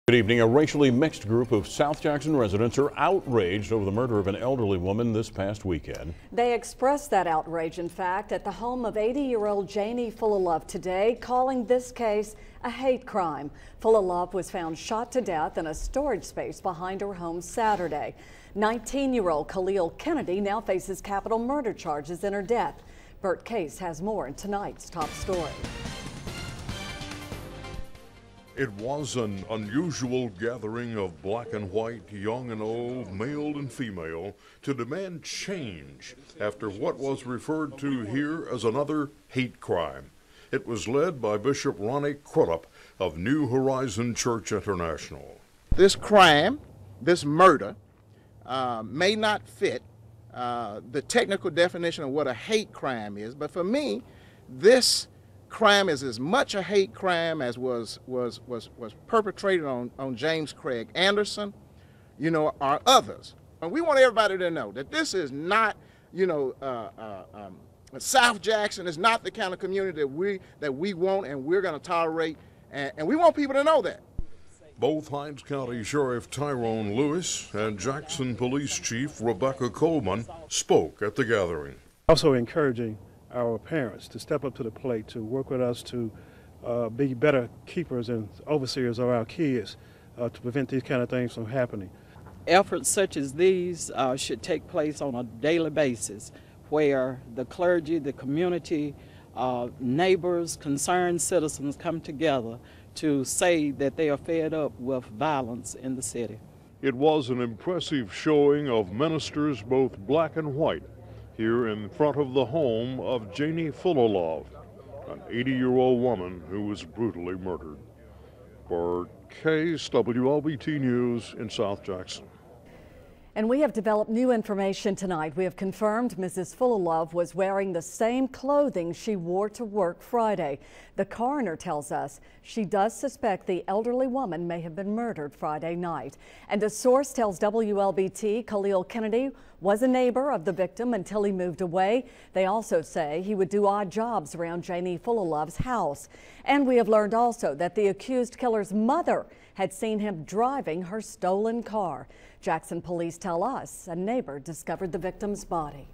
Good evening. A racially mixed group of South Jackson residents are outraged over the murder of an elderly woman this past weekend. They expressed that outrage, in fact, at the home of 80-year-old Janie Fullilove today, calling this case a hate crime. Fullilove was found shot to death in a storage space behind her home Saturday. 19-year-old Kahlil Kennedy now faces capital murder charges in her death. Bert Case has more in tonight's top story. It was an unusual gathering of black and white, young and old, male and female, to demand change after what was referred to here as another hate crime. It was led by Bishop Ronnie Crudup of New Horizon Church International. This crime, this murder, may not fit the technical definition of what a hate crime is, but for me, this crime is as much a hate crime as was perpetrated on James Craig Anderson, or others. And we want everybody to know that this is not, South Jackson is not the kind of community that we want and we're going to tolerate, and we want people to know that. Both Hinds County Sheriff Tyrone Lewis and Jackson Police Chief Rebecca Coleman spoke at the gathering. Also encouraging our parents to step up to the plate, to work with us to be better keepers and overseers of our kids to prevent these kind of things from happening. Efforts such as these should take place on a daily basis, where the clergy, the community, neighbors, concerned citizens come together to say that they are fed up with violence in the city. It was an impressive showing of ministers, both black and white, here in front of the home of Janie Fullilove, an 80-year-old woman who was brutally murdered. For WLBT News in South Jackson. And we have developed new information tonight. We have confirmed Mrs. Fullilove was wearing the same clothing she wore to work Friday. The coroner tells us she does suspect the elderly woman may have been murdered Friday night. And a source tells WLBT Kahlil Kennedy was a neighbor of the victim until he moved away. They also say he would do odd jobs around Janie Fullilove's house. And we have learned also that the accused killer's mother had seen him driving her stolen car. Jackson police tell us a neighbor discovered the victim's body.